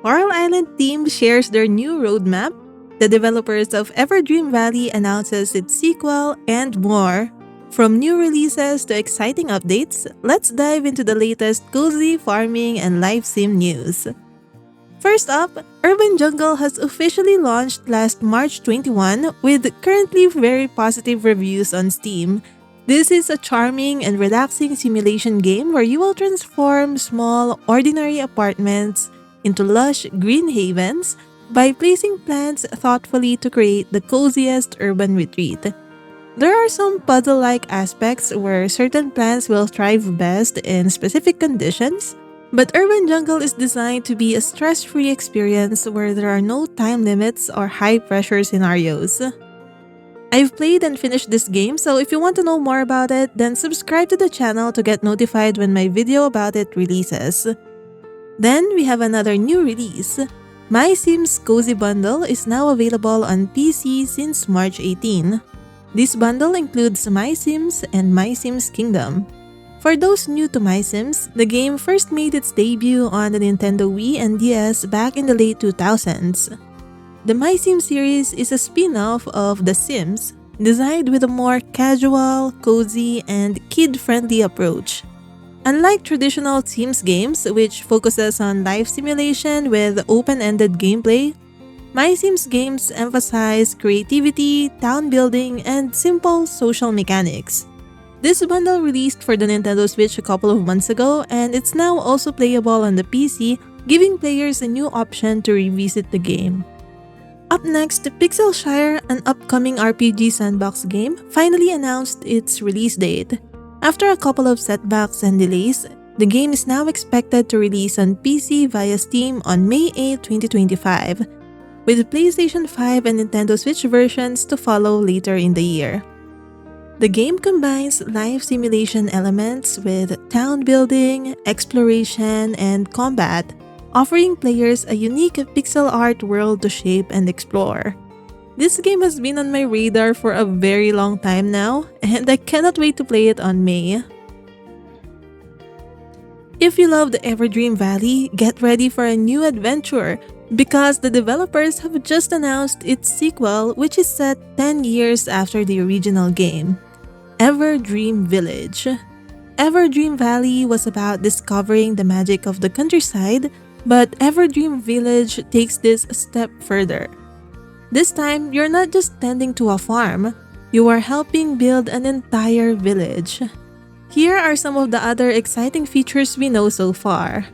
Coral Island team shares their new roadmap, the developers of Everdream Valley announces its sequel, and more. From new releases to exciting updates, let's dive into the latest cozy farming and life sim news. First up, Urban Jungle has officially launched last March 21 with currently very positive reviews on Steam. This is a charming and relaxing simulation game where you will transform small, ordinary apartments into lush green havens by placing plants thoughtfully to create the coziest urban retreat. There are some puzzle-like aspects where certain plants will thrive best in specific conditions, but Urban Jungle is designed to be a stress-free experience where there are no time limits or high-pressure scenarios. I've played and finished this game, so if you want to know more about it, then subscribe to the channel to get notified when my video about it releases. Then we have another new release. MySims Cozy Bundle is now available on PC since March 18. This bundle includes MySims and MySims Kingdom. For those new to MySims, the game first made its debut on the Nintendo Wii and DS back in the late 2000s. The MySims series is a spin-off of The Sims, designed with a more casual, cozy, and kid-friendly approach. Unlike traditional Sims games, which focuses on life simulation with open-ended gameplay, MySims games emphasize creativity, town building, and simple social mechanics. This bundle released for the Nintendo Switch a couple of months ago, and it's now also playable on the PC, giving players a new option to revisit the game. Up next, Pixelshire, an upcoming RPG sandbox game, finally announced its release date. After a couple of setbacks and delays, the game is now expected to release on PC via Steam on May 8, 2025, with PlayStation 5 and Nintendo Switch versions to follow later in the year. The game combines life simulation elements with town building, exploration, and combat, offering players a unique pixel art world to shape and explore. This game has been on my radar for a very long time now, and I cannot wait to play it on May. If you loved Everdream Valley, get ready for a new adventure because the developers have just announced its sequel, which is set 10 years after the original game, Everdream Village. Everdream Valley was about discovering the magic of the countryside, but Everdream Village takes this a step further. This time, you're not just tending to a farm, you are helping build an entire village. Here are some of the other exciting features we know so far.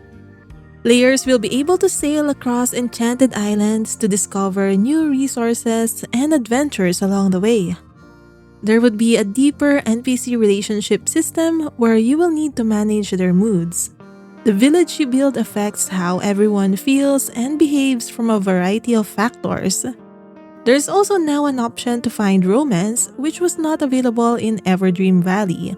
Players will be able to sail across enchanted islands to discover new resources and adventures along the way. There would be a deeper NPC relationship system where you will need to manage their moods. The village you build affects how everyone feels and behaves from a variety of factors. There's also now an option to find romance, which was not available in Everdream Valley.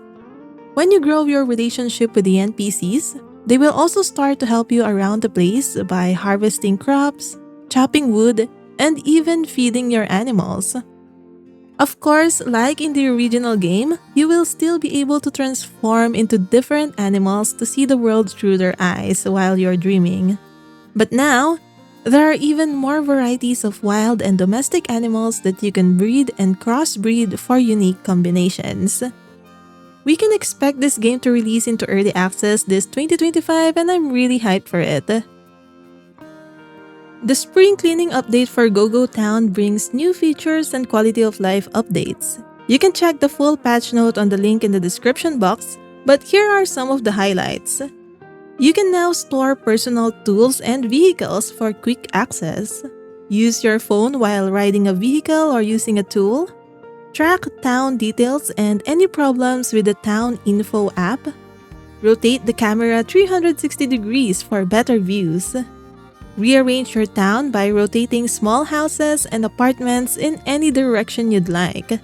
When you grow your relationship with the NPCs, they will also start to help you around the place by harvesting crops, chopping wood, and even feeding your animals. Of course, like in the original game, you will still be able to transform into different animals to see the world through their eyes while you're dreaming. But now, there are even more varieties of wild and domestic animals that you can breed and crossbreed for unique combinations. We can expect this game to release into early access this 2025 and I'm really hyped for it. The spring cleaning update for GoGo Town brings new features and quality of life updates. You can check the full patch note on the link in the description box, but here are some of the highlights. You can now store personal tools and vehicles for quick access. Use your phone while riding a vehicle or using a tool. Track town details and any problems with the Town Info app. Rotate the camera 360 degrees for better views. Rearrange your town by rotating small houses and apartments in any direction you'd like.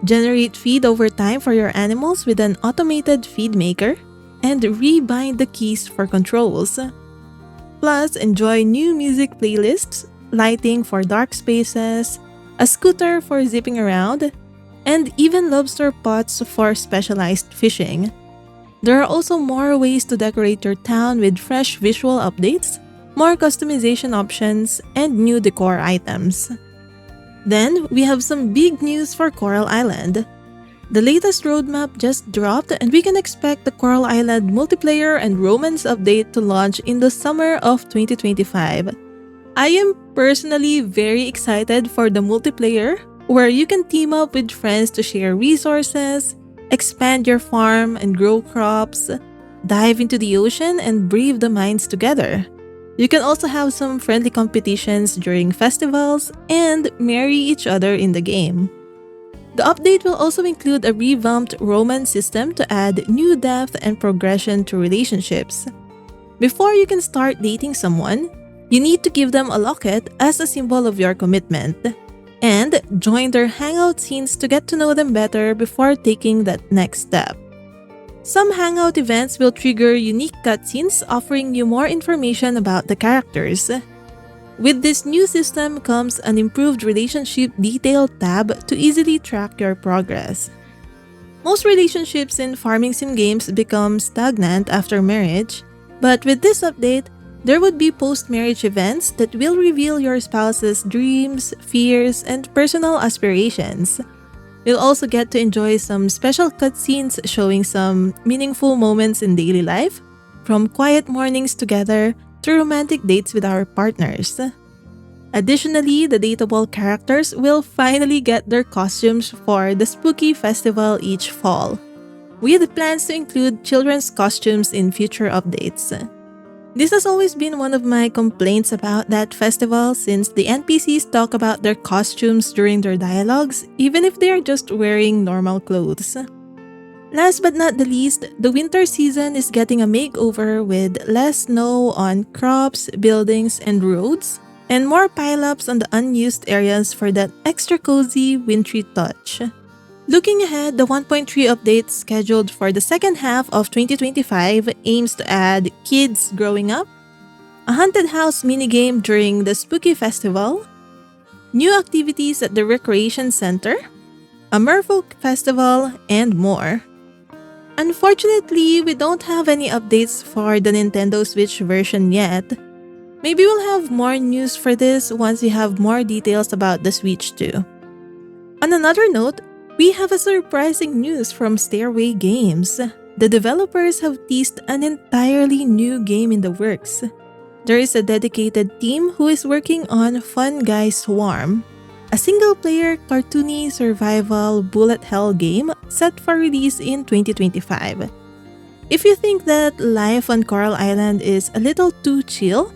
Generate feed over time for your animals with an automated feed maker. And rebind the keys for controls. Plus, enjoy new music playlists, lighting for dark spaces, a scooter for zipping around, and even lobster pots for specialized fishing. There are also more ways to decorate your town with fresh visual updates, more customization options, and new decor items. Then, we have some big news for Coral Island. The latest roadmap just dropped and we can expect the Coral Island multiplayer and romance update to launch in the summer of 2025. I am personally very excited for the multiplayer, where you can team up with friends to share resources, expand your farm and grow crops, dive into the ocean and brave the mines together. You can also have some friendly competitions during festivals and marry each other in the game. The update will also include a revamped romance system to add new depth and progression to relationships. Before you can start dating someone, you need to give them a locket as a symbol of your commitment, and join their hangout scenes to get to know them better before taking that next step. Some hangout events will trigger unique cutscenes offering you more information about the characters. With this new system comes an improved relationship detail tab to easily track your progress. Most relationships in farming sim games become stagnant after marriage, but with this update, there would be post-marriage events that will reveal your spouse's dreams, fears, and personal aspirations. You'll also get to enjoy some special cutscenes showing some meaningful moments in daily life, from quiet mornings together to romantic dates with our partners. Additionally, the dateable characters will finally get their costumes for the spooky festival each fall, with plans to include children's costumes in future updates. This has always been one of my complaints about that festival, since the NPCs talk about their costumes during their dialogues, even if they are just wearing normal clothes. Last but not the least, the winter season is getting a makeover with less snow on crops, buildings, and roads, and more pileups on the unused areas for that extra cozy, wintry touch. Looking ahead, the 1.3 update scheduled for the second half of 2025 aims to add kids growing up, a haunted house minigame during the spooky festival, new activities at the recreation center, a merfolk festival, and more. Unfortunately, we don't have any updates for the Nintendo Switch version yet. Maybe we'll have more news for this once we have more details about the Switch too. On another note, we have a surprising news from Stairway Games. The developers have teased an entirely new game in the works. There is a dedicated team who is working on Fun Guy Swarm, a single-player cartoony survival bullet hell game set for release in 2025. If you think that life on Coral Island is a little too chill,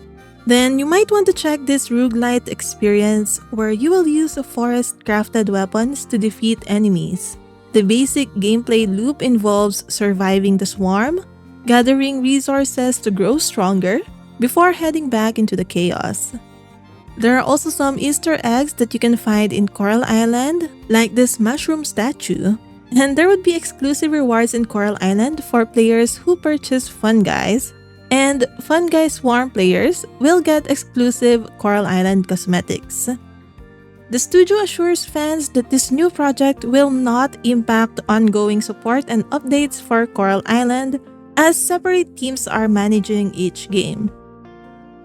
then you might want to check this roguelite experience, where you will use forest-crafted weapons to defeat enemies. The basic gameplay loop involves surviving the swarm, gathering resources to grow stronger, before heading back into the chaos. There are also some Easter eggs that you can find in Coral Island, like this mushroom statue. And there would be exclusive rewards in Coral Island for players who purchase Fun Guys, and Fun Guy Swarm players will get exclusive Coral Island cosmetics. The studio assures fans that this new project will not impact ongoing support and updates for Coral Island, as separate teams are managing each game.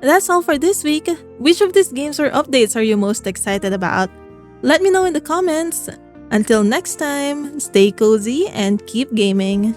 That's all for this week. Which of these games or updates are you most excited about? Let me know in the comments. Until next time, stay cozy and keep gaming.